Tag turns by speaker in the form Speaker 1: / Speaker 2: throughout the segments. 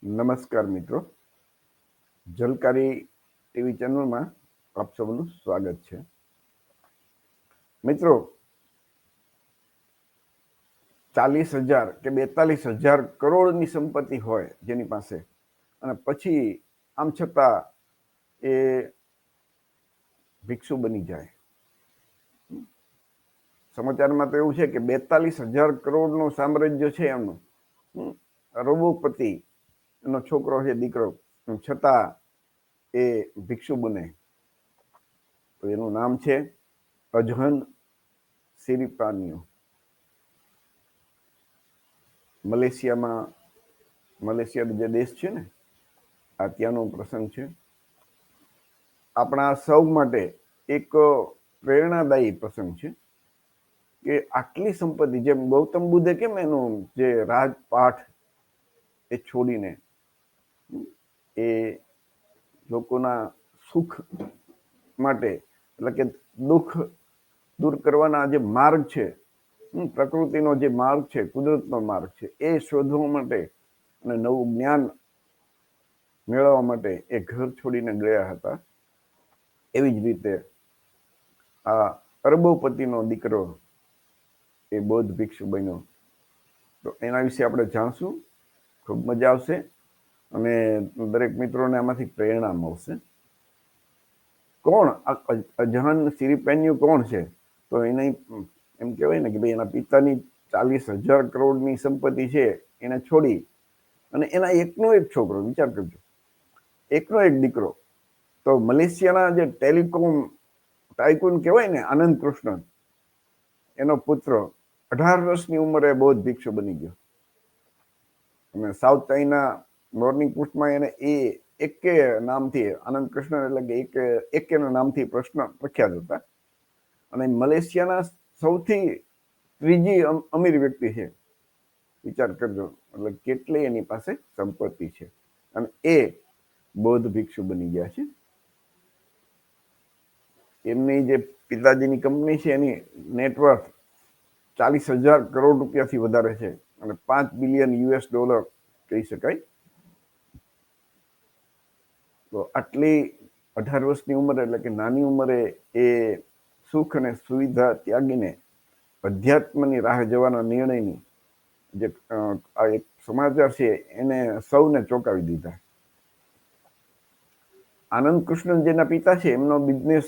Speaker 1: નમસ્કાર મિત્રો, જલકારી ટીવી ચેનલમાં આપ સૌનું સ્વાગત છે. મિત્રો, 40,000 કે 42,000 કરોડની સંપત્તિ હોય જેની પાસે, અને પછી આમ છતાં એ ભિક્ષુ બની જાય. સમાચારમાં તો એવું છે કે 42,000 કરોડનું સામ્રાજ્ય છે એમનું, અરબોપતિ એનો છોકરો છે, દીકરો, છતાં એ ભિક્ષુ બને. તો એનું નામ છે અજહન સિરીપાન્યો. મલેશિયા જે દેશ છે ને, આ ત્યાંનો પ્રસંગ છે. આપણા સૌ માટે એક પ્રેરણાદાયી પ્રસંગ છે કે આટલી સંપત્તિ, જેમ ગૌતમ બુદ્ધે કેમ એનું જે રાજપાઠ એ છોડીને એ લોકોના સુખ માટે, એટલે કે દુઃખ દૂર કરવાના જે માર્ગ છે, પ્રકૃતિનો જે માર્ગ છે, કુદરતનો માર્ગ છે, એ શોધવા માટે અને નવું જ્ઞાન મેળવવા માટે એ ઘર છોડીને ગયા હતા. એવી જ રીતે આ અરબોપતિનો દીકરો એ બૌદ્ધ ભિક્ષુ બન્યો. તો એના વિશે આપણે જાણશું, ખૂબ મજા આવશે અને દરેક મિત્રોને આમાંથી પ્રેરણા મળશે. કોણ અજહન સિરીપાન્યો કોણ છે? તો એને એમ કહેવાય ને કે ભાઈ એના પિતાની 40,000 કરોડની સંપત્તિ છે એને છોડી અને એના એકનો એક છોકરો, વિચાર કરજો, એકનો એક દીકરો, તો મલેશિયાના જે ટેલિકોમ ટાઇકૂન કહેવાય ને, આનંદ કૃષ્ણ, એનો પુત્ર 18 વર્ષની ઉંમરે બૌદ્ધ ભિક્ષુ બની ગયો. અને સાઉથ ચાઇના મોર્નિંગ પોસ્ટમાં એને એકે નામથી, આનંદ કૃષ્ણ એટલે કે એકેના નામથી પ્રખ્યાત હતા. અને મલેશિયાના સૌથી ત્રીજી અમીર વ્યક્તિ છે. વિચાર કરજો, એટલે કેટલી એની પાસે સંપત્તિ છે, અને એ બૌદ્ધ ભિક્ષુ બની ગયા છે. એમની જે પિતાજીની કંપની છે એની નેટવર્થ 40,000 કરોડ રૂપિયાથી વધારે છે, અને $5 બિલિયન કહી શકાય. તો આટલી 18 વર્ષની ઉંમરે, એટલે કે નાની ઉંમરે, એ સુખ અને સુવિધા ત્યાગીને અધ્યાત્મની રાહ જવાના નિર્ણયની જે આ એક સમાચાર છે એને સૌને ચોંકાવી દીધા. આનંદ કૃષ્ણ જેના પિતા છે, એમનો business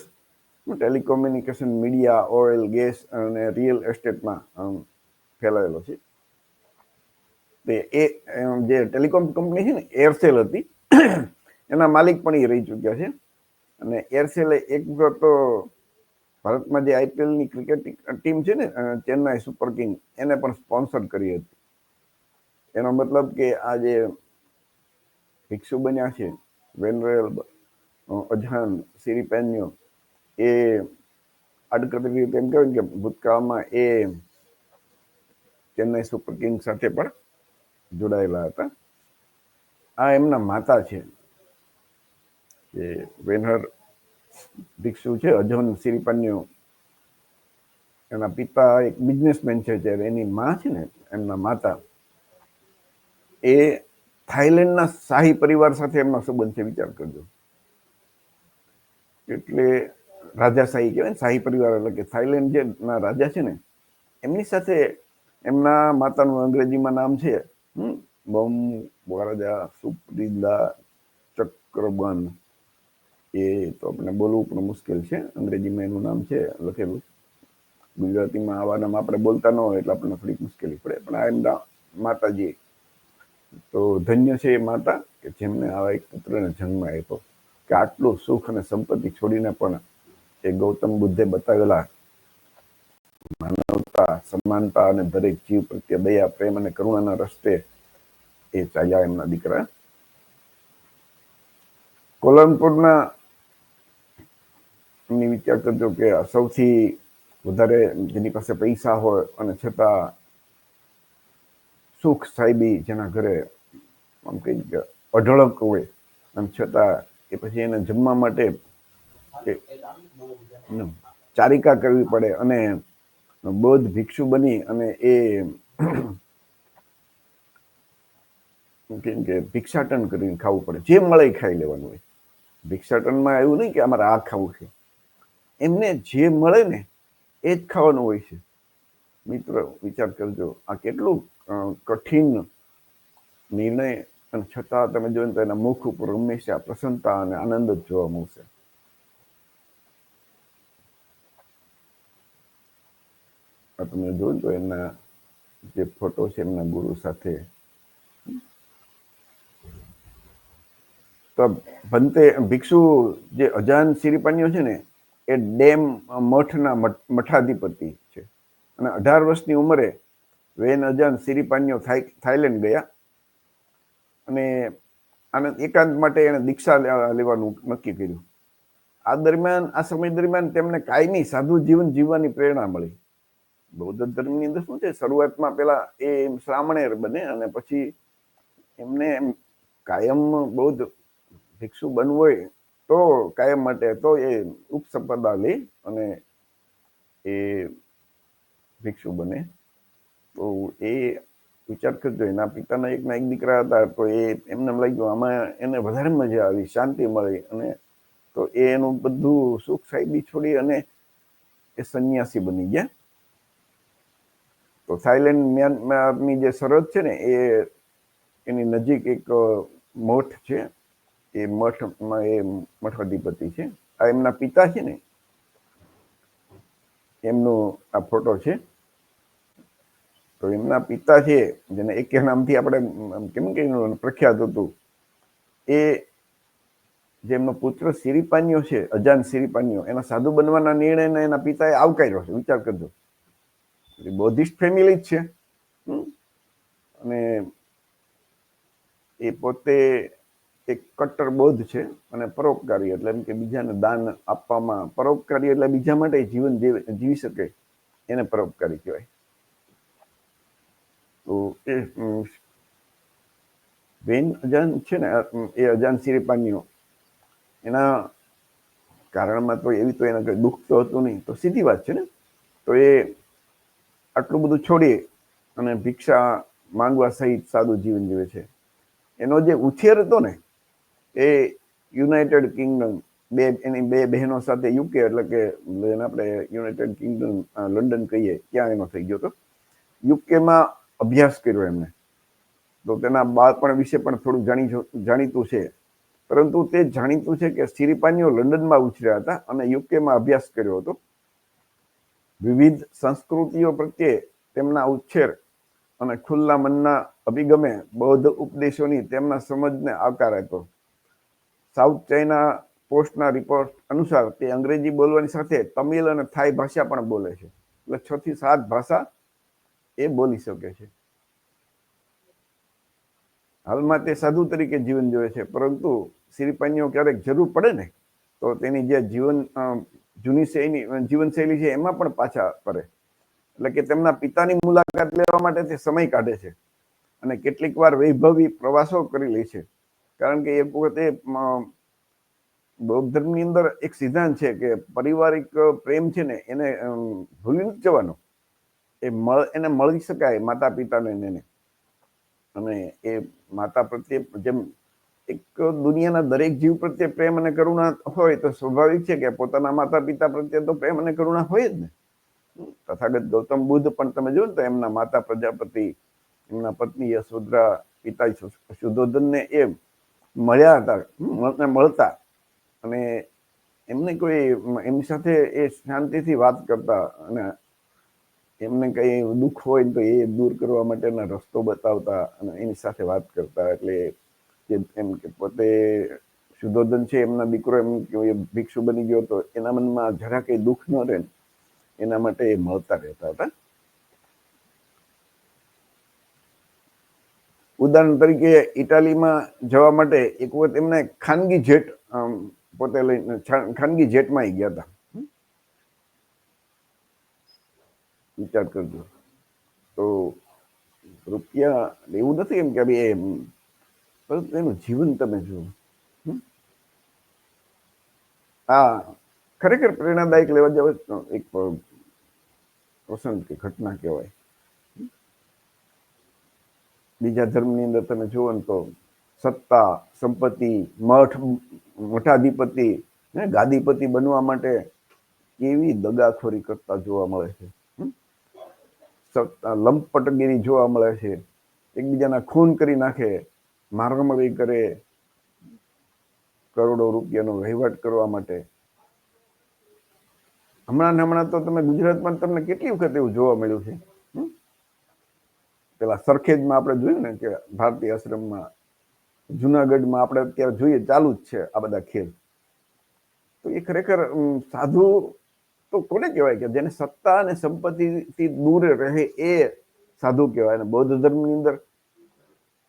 Speaker 1: telecommunication, media, oil, gas અને રિયલ એસ્ટેટમાં ફેલાયેલો છે. એ જે ટેલિકોમ કંપની છે ને, એરસેલ હતી, એના માલિક પણ એ રહી ચૂક્યા છે. અને એરસેલે એક વખત તો ભારતમાં જે આઈપીએલની ક્રિકેટ ટીમ છે ને, ચેન્નાઈ સુપર કિંગ, એને પણ સ્પોન્સર કરી હતી. એનો મતલબ કે આ જે ભિક્ષુ બન્યા છે વેનરેલ અજહન સિરીપાન્યો, એ આડકતરી રીતે એમ કહેવાય કે ભૂતકાળમાં એ ચેન્નાઈ સુપર કિંગ સાથે પણ જોડાયેલા હતા. આ એમના માતા છે, જે વેનર ભિક્ષુ છે, અજહન સિરીપાન્યો. એના પિતા એક બિઝનેસમેન છે, જ્યારે એની માં છે ને, એમના માતા, એ થાઈલેન્ડના શાહી પરિવાર સાથે એમનો સંબંધ છે. વિચાર કરજો, એટલે રાજાશાહી કહેવાય ને, શાહી પરિવાર, એટલે કે થાઈલેન્ડ જે ના રાજા છે ને, એમની સાથે એમના માતાનું અંગ્રેજીમાં નામ છે બોમ મહારાજા સુપ્રીદા ચક્રબન. એ તો આપણે બોલવું પણ મુશ્કેલ છે, અંગ્રેજીમાં એનું નામ છે લખેલું. ગુજરાતીમાં આવા નામ આપણે બોલતા ન હોય એટલે આપણને થોડીક મુશ્કેલી પડે, પણ આ એમના માતાજી. તો ધન્ય છે એ માતા કે જેમને આવા એક પુત્રને જન્મ આપ્યો, કે આટલું સુખ અને સંપત્તિ છોડીને પણ એ ગૌતમ બુદ્ધે બતાવેલા માનવતા, સમાનતા અને દરેક જીવ પ્રત્યે દયા, પ્રેમ અને કરુણાના રસ્તે એ ચાલ્યા એમના દીકરા. કોલમપુરના એમની વિચાર કરજો કે સૌથી વધારે જેની પાસે પૈસા હોય અને છતાં સુખ સાહેબી જેના ઘરે આમ કઈ કે અઢળક હોય, આમ છતાં એ પછી એને જમવા માટે ચારિકા કરવી પડે, અને બૌદ્ધ ભિક્ષુ બની અને એ કેમ કે ભિક્ષાટન કરીને ખાવું પડે, જે મળે એ ખાઈ લેવાનું હોય. ભિક્ષાટનમાં એવું નહીં કે અમારે આ ખાવું છે, એમને જે મળે ને એ જ ખાવાનું હોય છે. મિત્ર, વિચાર કરજો, આ કેટલું કઠિન નિર્ણય, અને છતાં તમે જોઈને તો એના મુખ ઉપર હંમેશા પ્રસન્નતા અને આનંદ જ જોવા મળશે. તમે જોયું તો એમના જે ફોટો છે એમના ગુરુ સાથે, તો ભંતે ભિક્ષુ જે અજાન સિરીપાનીઓ છે ને એ ડેમ મઠના મઠાધિપતિ છે, અને 18 વર્ષની ઉંમરે વેન અજાન સિરીપાનીઓ થાઈલેન્ડ ગયા, અને આને એકાંત માટે એને દીક્ષા લેવાનું નક્કી કર્યું. આ સમય દરમિયાન તેમને કાયમી સાધુ જીવન જીવવાની પ્રેરણા મળી. બૌદ્ધ ધર્મની અંદર શું છે, શરૂઆતમાં પેલા એ શ્રામણેર બને, અને પછી એમને કાયમ બૌદ્ધ ભિક્ષુ બનવું હોય તો કાયમ માટે તો એ ઉપસંપદા લે અને એ ભિક્ષુ બને. તો એ વિચાર કરજો, એના પિતાના એક દીકરા હતા, તો એમને લાગ્યું આમાં એને વધારે મજા આવી, શાંતિ મળી, અને તો એનું બધું સુખ સાહેબી છોડી અને એ સંન્યાસી બની ગયા. તો થાઈલેન્ડ મ્યાનમારની જે સરહદ છે ને એની નજીક એક મઠ છે, એ મઠમાં એ મઠાધિપતિ છે. આ એમના પિતા છે ને, એમનો આ ફોટો છે. તો એમના પિતા છે, જેને એક નામથી આપણે કેમ કે પ્રખ્યાત હતું, એ જે એમનો પુત્ર સિરીપાનીઓ છે, અજાન સિરીપાનીઓ, એના સાધુ બનવાના નિર્ણયને એના પિતાએ આવકાર્યો છે. વિચાર કરજો, બૌદ્ધિસ્ટ ફેમિલી જ છે, અને એ પોતે એક કટ્ટર બૌદ્ધ છે, અને પરોપકારી, એટલે એમ કે બીજાને દાન આપવામાં, પરોપકારી એટલે બીજા માટે જીવન જીવી શકે, એને પરોપકારી કહેવાય. તો એ વેન અજાન છે ને, એ અજાન સિરીપાનીઓ, એના કારણમાં તો એવી તો એના દુઃખ તો હતું નહીં, તો સીધી વાત છે ને. તો એ આટલું બધું છોડી અને ભિક્ષા માંગવા સહિત સાદું જીવન જીવે છે. એનો જે ઉછેર હતો ને, એ યુનાઇટેડ કિંગડમ, એની બે બહેનો સાથે યુકે, એટલે કે આપણે યુનાઇટેડ કિંગડમ લંડન કહીએ, ત્યાં એનો થઈ ગયો હતો. યુકેમાં અભ્યાસ કર્યો એમને, તો તેના બાળપણ વિશે પણ થોડું જાણીતું છે. પરંતુ તે જાણીતું છે કે સિરીપાનીઓ લંડનમાં ઉછર્યા હતા અને યુકેમાં અભ્યાસ કર્યો હતો. વિવિધ સંસ્કૃતિઓ પ્રત્યે તેમના ઉછેર અને ખુલ્લા મનના અભિગમે બૌદ્ધ ઉપદેશોની તેમના સમજને આવકાર આપ્યો. સાઉથ ચાઇના પોસ્ટના રિપોર્ટ અનુસાર તે અંગ્રેજી બોલવાની સાથે તમિલ અને થાઈ ભાષા પણ બોલે છે, એટલે 6 થી 7 ભાષા એ બોલી શકે છે. હાલમાં તે સાધુ તરીકે જીવન જીવે છે, પરંતુ સિરીપાનીઓ ક્યારેક જરૂર પડે ને, તો તેની જે જૂની જીવનશૈલી છે એમાં પણ પાછા ફરે. એટલે કે તેમના પિતાની મુલાકાત લેવા માટે તે સમય કાઢે છે, અને કેટલીક વાર વૈભવી પ્રવાસો કરી લે છે. કારણ કે એ પોતે બૌદ્ધ ધર્મની અંદર એક સિદ્ધાંત છે કે પારિવારિક પ્રેમ છે ને એને ભૂલી નથી જવાનો. એને મળી શકાય માતા પિતાને એને, અને એ માતા પ્રત્યે જેમ એક દુનિયાના દરેક જીવ પ્રત્યે પ્રેમ અને કરુણા હોય, તો સ્વાભાવિક છે કે પોતાના માતા પિતા પ્રત્યે તો પ્રેમ અને કરુણા હોય જ ને. તથાગત ગૌતમ બુદ્ધ પણ તમે જોયું તો એમના માતા પ્રજાપતિ, એમના પત્ની યશોધરા, પિતા શુદ્ધોધનને એ મળતા, અને એમને કોઈ એમની સાથે એ શાંતિથી વાત કરતા, અને એમને કઈ દુઃખ હોય તો એ દૂર કરવા માટેના રસ્તો બતાવતા અને એની સાથે વાત કરતા. એટલે એમ કે પોતે શુદ્ધોધન છે, એમના દીકરો એમ ભિક્ષુ બની ગયો તો એના મનમાં જરા કઈ દુઃખ ન રહે, એના માટે એ મળતા રહેતા હતા. ઉદાહરણ તરીકે ઇટાલીમાં જવા માટે એક વખત એમને ખાનગી જેટ પોતે લઈને ખાનગી જેટમાં ગયા હતા. વિચાર કરજો. તો રૂપિયા એવું નથી એમ કે ભાઈ પરંતુ એનું જીવન તમે જુઓ. આ ખરેખર પ્રેરણાદાયક લેવા જાવ એક પ્રસંગ કે ઘટના કહેવાય. બીજા ધર્મની અંદર તમે જુઓ ને તો સત્તા, સંપત્તિ, મઠ, મઠાધિપતિ, ગાદીપતિ બનવા માટે કેવી દગાખોરી કરતા જોવા મળે છે. લંપટગીરી જોવા મળે છે. એકબીજાના ખૂન કરી નાખે, મારામારી કરે, કરોડો રૂપિયાનો વહીવટ કરવા માટે. હમણાં તો તમે ગુજરાતમાં તમને કેટલી વખત એવું જોવા મળ્યું છે. પેલા સરખેજમાં આપણે જોયું ને કે ભારતીય આશ્રમમાં, જુનાગઢમાં આપણે અત્યારે જોઈએ ચાલુ જ છે આ બધા ખેલ. તો એ ખરેખર સાધુ તો કોને કહેવાય કે જેને સત્તા અને સંપત્તિથી દૂર રહે એ સાધુ કહેવાય. અને બૌદ્ધ ધર્મની અંદર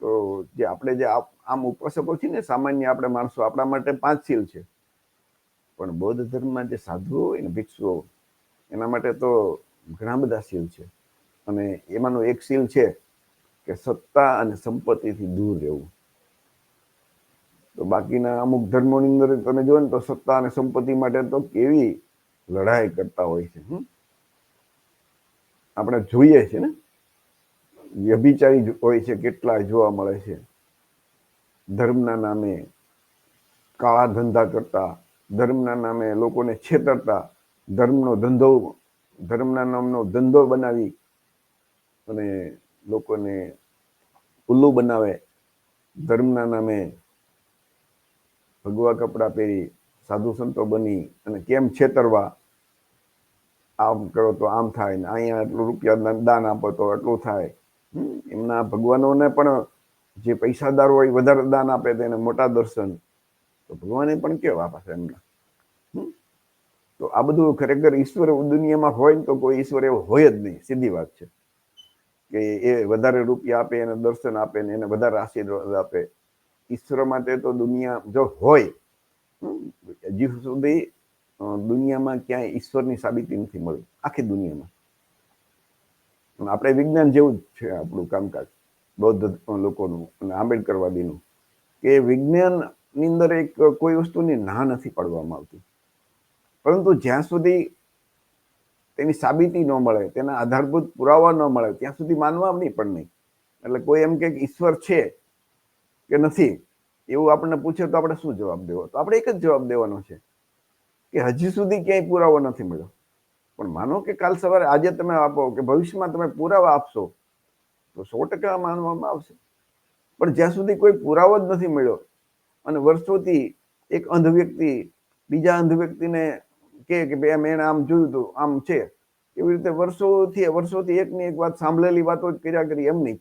Speaker 1: તો જે આપણે જે આમ ઉપાસકો છીએ ને સામાન્ય આપણે માણસો, આપણા માટે 5 શીલ છે, પણ બૌદ્ધ ધર્મમાં જે સાધુઓ હોય ને ભિક્ષુઓ, એના માટે તો ઘણા બધા શીલ છે. અને એમાંનું એક શીલ છે કે સત્તા અને સંપત્તિથી દૂર રહેવું. તો બાકીના અમુક ધર્મોની અંદર તમે જો ને તો સત્તા અને સંપત્તિ માટે તો કેવી લડાઈ કરતા હોય છે. આપણે જોઈએ છે ને, વ્યભિચારી હોય છે કેટલા જોવા મળે છે. ધર્મના નામે કાળા ધંધા કરતા, ધર્મના નામે લોકોને છેતરતા, ધર્મના નામનો ધંધો બનાવી અને લોકોને ઉલ્લુ બનાવે. ધર્મના નામે ભગવા કપડાં પહેરી સાધુ સંતો બની અને કેમ છેતરવા, આમ કરો તો આમ થાય, ને અહીંયા એટલું રૂપિયા દાન આપો તો એટલું થાય. એમના ભગવાનોને પણ જે પૈસાદાર હોય વધારે દાન આપે તો એને મોટા દર્શન, તો ભગવાને પણ કેવા પાછા એમના. તો આ બધું ખરેખર ઈશ્વર દુનિયામાં હોય ને તો કોઈ ઈશ્વર એવો હોય જ નહીં. સીધી વાત છે કે એ વધારે રૂપિયા આપે, એને દર્શન આપે ને એને વધારે આશીર્વાદ આપે. ઈશ્વર માટે તો દુનિયા જો હોય, હજી સુધી દુનિયામાં ક્યાંય ઈશ્વરની સાબિતી નથી મળી આખી દુનિયામાં. આપણે વિજ્ઞાન જેવું જ છે આપણું કામકાજ, બૌદ્ધ લોકોનું અને આંબેડકરવાદીનું, કે વિજ્ઞાનની અંદર એક કોઈ વસ્તુની ના નથી પાડવામાં આવતી, પરંતુ જ્યાં સુધી તેની સાબિતી ન મળે, તેના આધારભૂત પુરાવા ન મળે, ત્યાં સુધી માનવા નહીં પણ નહીં. એટલે કોઈ એમ કે ઈશ્વર છે કે નથી એવું આપણને પૂછે તો આપણે શું જવાબ દેવો? તો આપણે એક જ જવાબ દેવાનો છે કે હજી સુધી ક્યાંય પુરાવો નથી મળ્યો. પણ માનો કે કાલ સવારે આજે તમે આપો કે ભવિષ્યમાં તમે પુરાવા આપશો તો 100% માનવામાં આવશે. પણ જ્યાં સુધી કોઈ પુરાવો જ નથી મળ્યો અને વર્ષોથી એક અંધ વ્યક્તિ બીજા અંધ વ્યક્તિને કે ભાઈ મેં આમ જોયું હતું, આમ છે, એવી રીતે વર્ષોથી એકની એક વાત સાંભળેલી વાતો જ કર્યા કરી, એમ નહીં.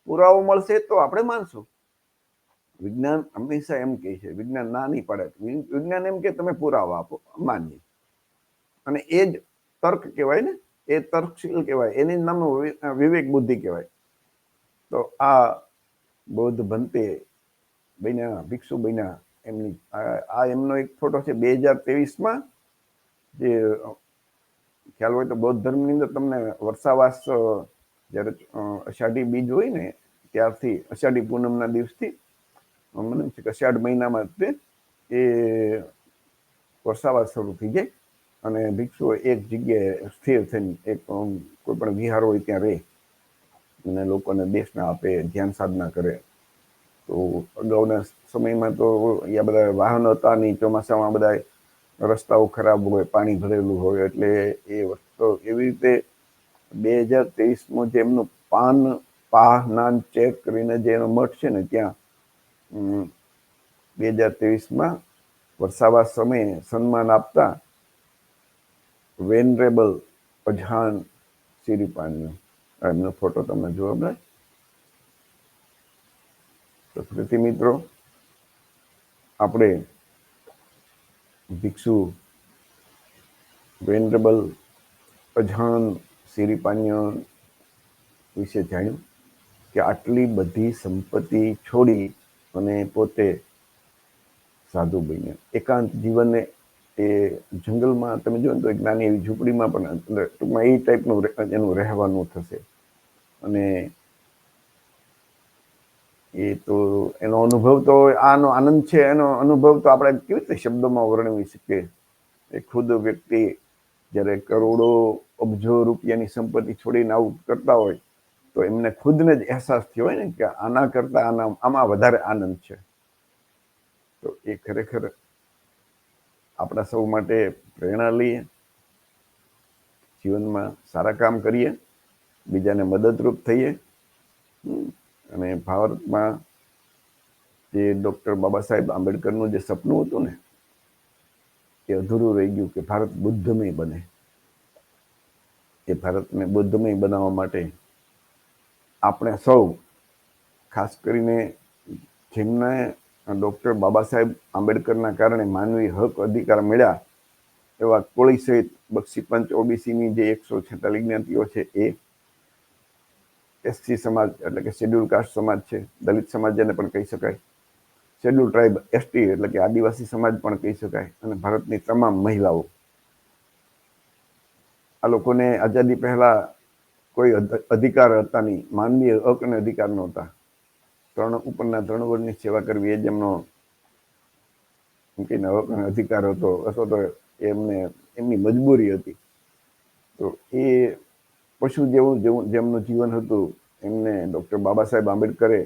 Speaker 1: પુરાવો મળશે તો આપણે માનશું. વિજ્ઞાન હંમેશા એમ કહે છે, વિજ્ઞાન ના નહીં પાડે. વિજ્ઞાન એમ કે તમે પુરાવા આપો, માનીએ. અને એ જ તર્ક કહેવાય ને, એ તર્કશીલ કહેવાય, એની નામનું વિવેક બુદ્ધિ કહેવાય. તો આ બૌદ્ધ ભંતે બન્યા, ભિક્ષુ બન્યા, આ એમનો એક ફોટો છે 2023માં. જે ખ્યાલ હોય તો બૌદ્ધ ધર્મની અંદર તમને વર્ષાવાસ જ્યારે અષાઢી બીજ હોય ને ત્યારથી, અષાઢી પૂનમના દિવસથી, મને એમ છે કે અષાઢ મહિનામાં એ વર્ષાવાસ શરૂ થઈ જાય અને ભિક્ષુઓ એક જગ્યાએ સ્થિર થઈને એક કોઈ પણ વિહાર હોય ત્યાં રહે અને લોકોને દેશના આપે, ધ્યાન સાધના કરે. તો અગાઉના સમયમાં તો આ બધા વાહનો હતા નહીં, ચોમાસામાં બધા રસ્તાઓ ખરાબ હોય, પાણી ભરેલું હોય, એટલે એ વસ્તુ એવી રીતે 2023માં જે એમનું નાન ચેક કરીને જે એનો મઠ છે ને ત્યાં 2023માં વર્ષાવાસ સમયે સન્માન આપતા વેનરેબલ અજહાન સિરીપાણીનો એમનો ફોટો તમને જોવા મળે. તો પ્રતિ મિત્રો, આપણે ભિક્ષુ વેનરેબલ અજહાન સિરીપાણીઓ વિશે જાણ્યું કે આટલી બધી સંપત્તિ છોડી અને પોતે સાધુ બન્યા. એકાંત જીવનને એ જંગલમાં તમે જો તો એક નાની એવી ઝૂંપડીમાં પણ ટૂંકમાં એ ટાઈપનું એનું રહેવાનું થશે. અને એ તો એનો અનુભવ તો આનો આનંદ છે, એનો અનુભવ તો આપણે કેવી રીતે શબ્દોમાં વર્ણવી શકીએ. એ ખુદ વ્યક્તિ જ્યારે કરોડો અબજો રૂપિયાની સંપત્તિ છોડીને આવું કરતા હોય તો એમને ખુદને જ અહેસાસ થયો હોય ને કે આના કરતા આમાં વધારે આનંદ છે. તો એ ખરેખર આપણા સૌ માટે પ્રેરણા લઈએ, જીવનમાં સારા કામ કરીએ, બીજાને મદદરૂપ થઈએ. અને ભારતમાં જે ડૉક્ટર બાબા સાહેબ આંબેડકરનું જે સપનું હતું ને, એ અધૂરું રહી ગયું કે ભારત બુદ્ધમય બને. એ ભારતને બુદ્ધમય બનાવવા માટે આપણે સૌ, ખાસ કરીને જેમને ડૉક્ટર બાબા સાહેબ આંબેડકરના કારણે માનવી હક અધિકાર મળ્યા એવા કોળી સહિત બક્ષી પંચ ઓબીસીની જે 146 જ્ઞાતિઓ છે, એ એસસી સમાજ એટલે કે શેડ્યુલ કાસ્ટ સમાજ છે, દલિત સમાજ જેને પણ કહી શકાય, શેડ્યુલ ટ્રાઇબ એસટી એટલે કે આદિવાસી સમાજ પણ કહી શકાય, અને ભારતની તમામ મહિલાઓ, આ લોકોને આઝાદી પહેલા કોઈ અધિકાર હતા નહીં, માનવીય હક અને અધિકાર નહોતા. ઉપરના 3 વર્ગની સેવા કરવી એ જ એમનો હક અને અધિકાર હતો, અથવા તો એમની મજબૂરી હતી. તો એ પશુ જેવું જેમનું જીવન હતું, એમને ડૉક્ટર બાબા સાહેબ આંબેડકરે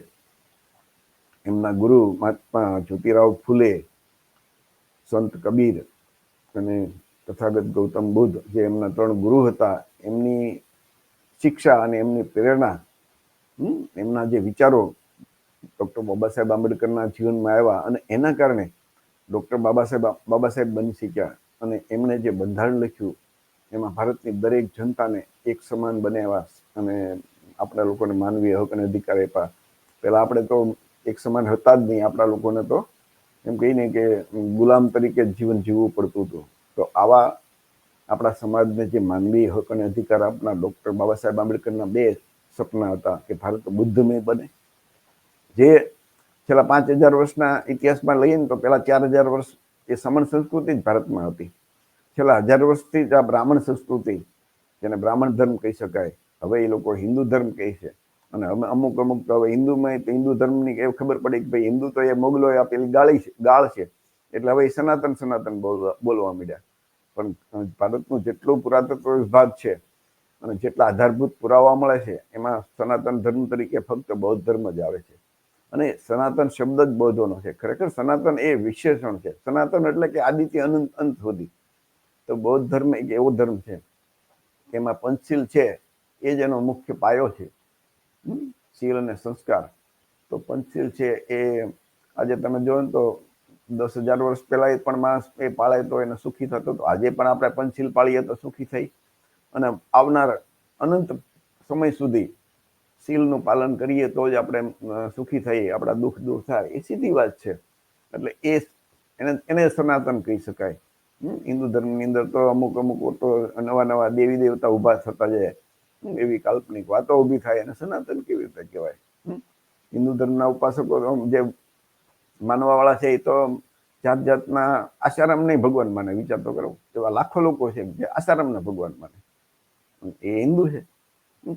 Speaker 1: એમના ગુરુ મહાત્મા જ્યોતિરાવ ફૂલે, સંત કબીર અને તથાગત ગૌતમ બુદ્ધ, જે એમના 3 ગુરુ હતા, એમની શિક્ષા અને એમની પ્રેરણા, એમના જે વિચારો ડૉક્ટર બાબા સાહેબ આંબેડકરના જીવનમાં આવ્યા, અને એના કારણે ડૉક્ટર બાબા સાહેબ બની શક્યા. અને એમણે જે બંધારણ લખ્યું એમાં ભારતની દરેક જનતાને એક સમાન બનાવ્યા અને આપણા લોકોને માનવીય હક અને અધિકાર આપ્યા. પહેલા આપણે તો એક સમાન હતા જ નહીં, આપણા લોકોને તો એમ કહીને કે ગુલામ તરીકે જીવન જીવવું પડતું હતું. તો આવા આપણા સમાજને જે માનવીય હક અને અધિકાર આપનાર ડૉક્ટર બાબા સાહેબ આંબેડકરના 2 સપના હતા કે ભારત બુદ્ધમય બને, જે છેલ્લા 5000 વર્ષના ઇતિહાસમાં લઈએ ને તો પેલા 4000 વર્ષ એ સમણ સંસ્કૃતિ જ ભારતમાં હતી. છેલ્લા 1000 વર્ષથી જ આ બ્રાહ્મણ સંસ્કૃતિ, જેને બ્રાહ્મણ ધર્મ કહી શકાય, હવે એ લોકો હિન્દુ ધર્મ કહે છે. અને અમુક તો હવે હિન્દુ ધર્મની એવું ખબર પડી કે ભાઈ હિન્દુ તો એ મોગલોએ આપેલી ગાળ છે, એટલે હવે એ સનાતન બોલવા માંડ્યા. પણ ભારતનું જેટલું પુરાતત્વ વિભાગ છે અને જેટલા આધારભૂત પુરાવા મળે છે, એમાં સનાતન ધર્મ તરીકે ફક્ત બૌદ્ધ ધર્મ જ આવે છે. અને સનાતન શબ્દ જ બૌદ્ધોનો છે. ખરેખર સનાતન એ વિશેષણ છે. સનાતન એટલે કે આદિથી અંત સુધી. તો બૌદ્ધ ધર્મ એક એવો ધર્મ છે એમાં પંચશીલ છે, એ જ એનો મુખ્ય પાયો છે. શીલ અને સંસ્કાર. તો પંચશીલ છે એ આજે તમે જોવો ને તો 10,000 વર્ષ પહેલા પણ માણસ એ પાળે તો એને સુખી થતો હતો. આજે પણ આપણે પંચશીલ પાળીએ તો સુખી થઈ, અને આવનાર અનંત સમય સુધી શીલનું પાલન કરીએ તો જ આપણે સુખી થઈએ, આપણા દુઃખ દૂર થાય. એ સીધી વાત છે. એટલે એને સનાતન કહી શકાય. હિન્દુ ધર્મની અંદર તો અમુક તો નવા દેવી દેવતા ઉભા થતા જાય, એવી કાલ્પનિક વાતો ઊભી થાય, અને સનાતન કેવી રીતે કહેવાય? હિન્દુ ધર્મના ઉપાસકો જે માનવા વાળા છે એ તો જાત જાતના આસારામને ભગવાન માને. વિચાર તો કરો, એવા લાખો લોકો છે જે આસારામને ભગવાન માને, એ હિન્દુ છે.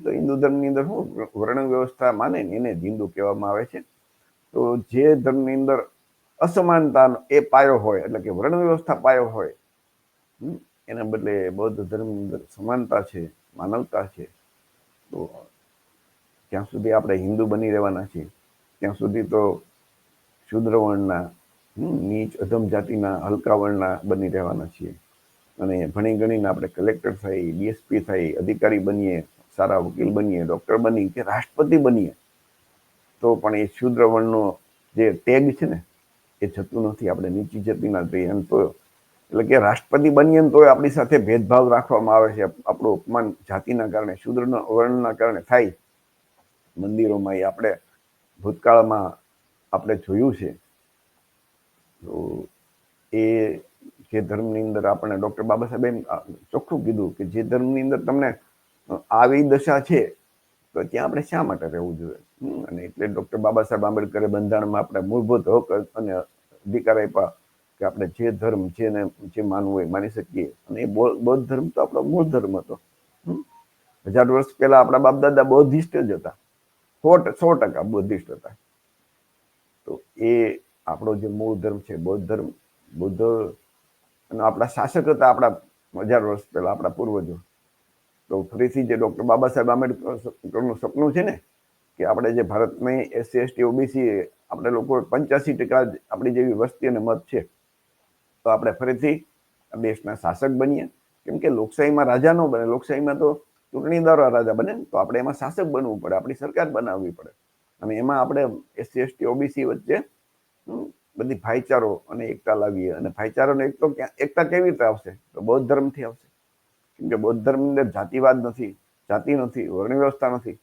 Speaker 1: તો હિન્દુ ધર્મની અંદર શું વર્ણ વ્યવસ્થા માને ને એને જ હિન્દુ કહેવામાં આવે છે. તો જે ધર્મની અંદર અસમાનતા એ પાયો હોય, એટલે કે વર્ણ વ્યવસ્થા પાયો હોય, એના બદલે બૌદ્ધ ધર્મની અંદર સમાનતા છે, માનવતા છે. તો જ્યાં સુધી આપણે હિન્દુ બની રહેવાના છીએ ત્યાં સુધી તો શુદ્ર વર્ણના, નીચ અધમ જાતિના, હલકા વર્ણના બની રહેવાના છીએ. અને ભણી ગણીને આપણે કલેક્ટર થઈ, ડીએસપી થઈ, અધિકારી બનીએ, સારા વકીલ બનીએ, ડૉક્ટર બનીએ કે રાષ્ટ્રપતિ બનીએ, તો પણ એ શુદ્ર વર્ણનો જે ટેગ છે ને એ જતું નથી. આપણે નીચી જાતિના થઈએ એમ તો, એટલે કે રાષ્ટ્રપતિ બનીએ ને તોય આપણી સાથે ભેદભાવ રાખવામાં આવે છે. આપણું અપમાન જાતિના કારણે, શુદ્રના વર્ણના કારણે થાય. મંદિરોમાં એ આપણે ભૂતકાળમાં આપણે જોયું છે. તો એ જે ધર્મની અંદર આપણે ડૉક્ટર બાબા સાહેબે ચોખ્ખું કીધું કે જે ધર્મની અંદર તમને આવી દશા છે તો ત્યાં આપણે શા માટે રહેવું જોઈએ. અને એટલે ડૉક્ટર બાબા સાહેબ આંબેડકરે બંધારણમાં આપણે મૂળભૂત હક અને અધિકાર આપ્યા કે આપણે જે ધર્મ જે માનવું હોય માની શકીએ. અને એ બૌદ્ધ ધર્મ તો આપણો મૂળ ધર્મ હતો. 1000 વર્ષ પહેલા આપણા બાપ દાદા બૌદ્ધિસ્ટ જ હતા, 100% બૌદ્ધિસ્ટ હતા. તો એ આપણો જે મૂળ ધર્મ છે બૌદ્ધ ધર્મ, બુદ્ધ અને આપણા શાસક હતા આપણા 1000 વર્ષ પહેલા, આપણા પૂર્વજો. તો ફરીથી જે ડૉક્ટર બાબા સાહેબ આંબેડકરનું સપનું છે ને કે આપણે જે ભારતની એસસી એસટી ઓબીસી આપણે લોકો 85% જ આપણી જેવી વસ્તી અને મત છે, તો આપણે ફરીથી દેશના શાસક બનીએ. કેમ કે લોકશાહીમાં રાજા ન બને, લોકશાહીમાં તો ચૂંટણી દ્વારા રાજા બને, તો આપણે એમાં શાસક બનવું પડે, આપણી સરકાર બનાવવી પડે. અને એમાં આપણે એસસી એસટી ઓબીસી વચ્ચે બધી ભાઈચારો અને એકતા લાવીએ. અને ભાઈચારો ને એકતા કેવી રીતે આવશે? તો બૌદ્ધ ધર્મથી આવશે. કેમ કે બૌદ્ધ ધર્મની અંદર જાતિવાદ નથી, જાતિ નથી, વર્ણ વ્યવસ્થા નથી.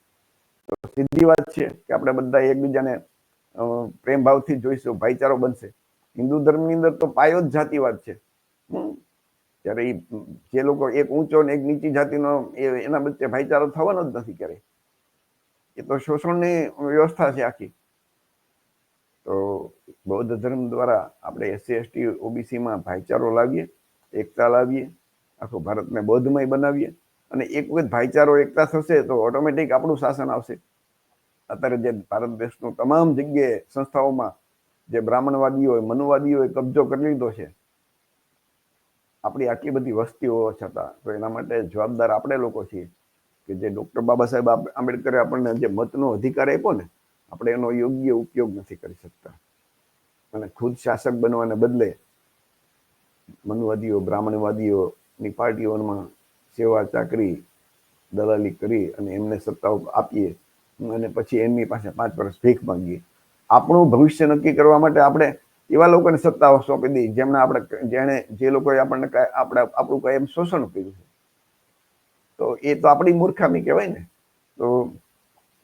Speaker 1: તો સીધી વાત છે કે આપણે બધા એકબીજાને પ્રેમ ભાવથી જોઈશું, ભાઈચારો બનશે. હિન્દુ ધર્મની અંદર તો પાયો જ જાતિવાદ છે. ત્યારે જે લોકો એક ઊંચો ને એક નીચી જાતિનો એના વચ્ચે ભાઈચારો થવાનો જ નથી ક્યારેય. એ તો શોષણની વ્યવસ્થા છે આખી. તો બૌદ્ધ ધર્મ દ્વારા આપણે એસસી એસટી ઓબીસીમાં ભાઈચારો લાવીએ, એકતા લાવીએ, આખું ભારતને બૌદ્ધમય બનાવીએ. અને એક વખત ભાઈચારો એકતા થશે તો ઓટોમેટિક આપણું શાસન આવશે. અત્યારે જે ભારત દેશનું તમામ જગ્યાએ સંસ્થાઓમાં જે બ્રાહ્મણવાદીઓ મનુવાદીઓએ કબજો કરી લીધો છે, આપણી આટલી બધી વસ્તી હોવા છતાં, તો એના માટે જવાબદાર આપણે લોકો છીએ કે જે ડૉક્ટર બાબા સાહેબ આંબેડકરે આપણને જે મતનો અધિકાર આપ્યો ને, આપણે એનો યોગ્ય ઉપયોગ નથી કરી શકતા. અને ખુદ શાસક બનવાને બદલે મનુવાદીઓ બ્રાહ્મણવાદીઓની પાર્ટીઓમાં સેવા ચાકરી દલાલી કરી અને એમને સત્તાઓ આપીએ અને પછી એમની પાસે 5 વર્ષ ભીખ માંગીએ. આપણું ભવિષ્ય નક્કી કરવા માટે આપણે એવા લોકોને સત્તાઓ સોંપી દઈએ જે લોકોએ આપણને આપણું કાયમ શોષણ કર્યું છે. તો એ તો આપણી મૂર્ખામી કહેવાય ને. તો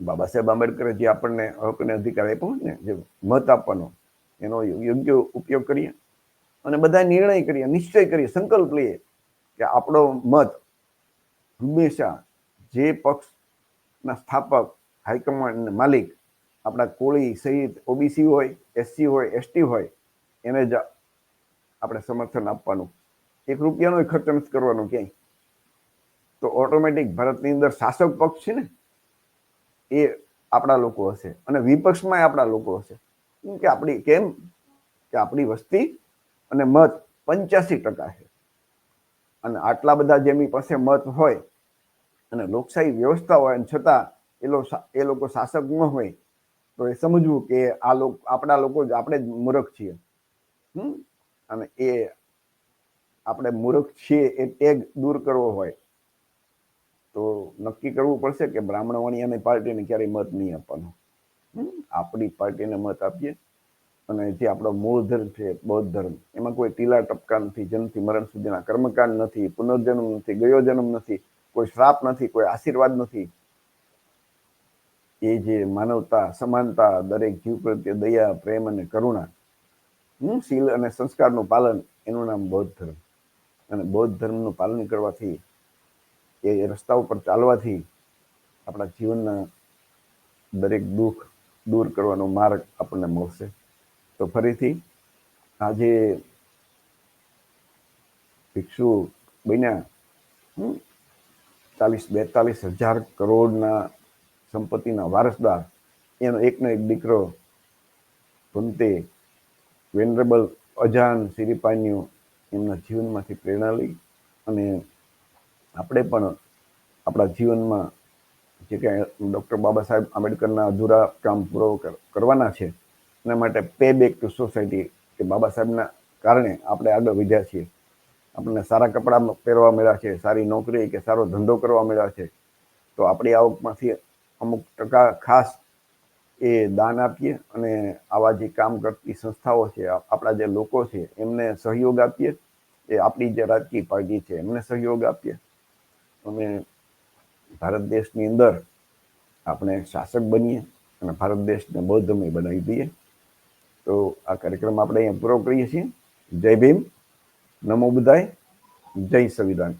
Speaker 1: બાબા સાહેબ આંબેડકરે જે આપણને હક અને અધિકાર આપ્યો ને, જે મત આપવાનો, એનો યોગ્ય ઉપયોગ કરીએ અને બધા નિર્ણય કરીએ, નિશ્ચય કરીએ, સંકલ્પ લઈએ કે આપણો મત હંમેશા જે પક્ષના સ્થાપક, હાઈકમાન્ડ, માલિક આપણા કોળી સહિત ઓબીસી હોય, એસસી હોય, એસટી હોય, એને જ આપણે સમર્થન આપવાનું. 1 રૂપિયાનો ખર્ચ નથી કરવાનો ક્યાંય. તો ઓટોમેટિક ભારતની અંદર શાસક પક્ષ છે ને, એ આપણા લોકો હશે અને વિપક્ષમાં આપણા લોકો હશે. કેમ કે આપણી વસ્તી અને મત 85% છે. અને આટલા બધા જેમની પાસે મત હોય અને લોકશાહી વ્યવસ્થા હોય, છતાં એ લોકો શાસક ન હોય, તો એ સમજવું કે આપણા લોકો જ આપણે જ મૂર્ખ છીએ. અને એ આપણે મૂર્ખ છીએ એ ટેગ દૂર કરવો હોય તો નક્કી કરવું પડશે કે બ્રાહ્મણવાણિયાની પાર્ટીને ક્યારેય મત નહીં આપવાનો. આપણી પાર્ટીને મત આપીએ. અને જે આપણો મૂળ ધર્મ છે, બૌદ્ધ ધર્મ, એમાં કોઈ ટીલા ટપકા નથી, જન્મથી મરણ સુધીના કર્મકાંડ નથી, પુનર્જન્મ નથી, ગયો જન્મ નથી, કોઈ શ્રાપ નથી, કોઈ આશીર્વાદ નથી. એ જે માનવતા, સમાનતા, દરેક જીવ પ્રત્યે દયા, પ્રેમ અને કરુણા, શીલ અને સંસ્કારનું પાલન, એનું નામ બૌદ્ધ ધર્મ. અને બૌદ્ધ ધર્મનું પાલન કરવાથી, એ રસ્તા ઉપર ચાલવાથી આપણા જીવનના દરેક દુઃખ દૂર કરવાનો માર્ગ આપણને મળશે. તો ફરીથી આજે ભિક્ષુ બન્યા 40-42 હજાર કરોડના સંપત્તિના વારસદાર, એનો એકનો એક દીકરો ભંતે વેનરેબલ અજાન સિરીપાન્યુ એમના જીવનમાંથી પ્રેરણા લઈ અને આપણે પણ આપણા જીવનમાં જે કાંઈ ડૉક્ટર બાબા સાહેબ આંબેડકરના અધૂરા કામ પૂરો કરવાના છે, એના માટે પે બેક ટુ સોસાયટી, કે બાબા સાહેબના કારણે આપણે આગળ વધ્યા છીએ. આપણને સારા કપડાં પહેરવા મળ્યા છે, સારી નોકરી કે સારો ધંધો કરવા મળ્યા છે, તો આપણી આવકમાંથી અમુક ટકા ખાસ એ દાન આપીએ અને આવા જે કામ કરતી સંસ્થાઓ છે, આપણા જે લોકો છે, એમને સહયોગ આપીએ. એ આપણી જે રાજકીય પાર્ટી છે એમને સહયોગ આપીએ. અને ભારત દેશની અંદર આપણે શાસક બનીએ અને ભારત દેશને બૌદ્ધમય બનાવી દઈએ. તો આ કાર્યક્રમ આપણે અહીંયા પૂરો કરીએ છીએ. જય ભીમ, નમો બુદ્ધાય, જય સંવિધાન.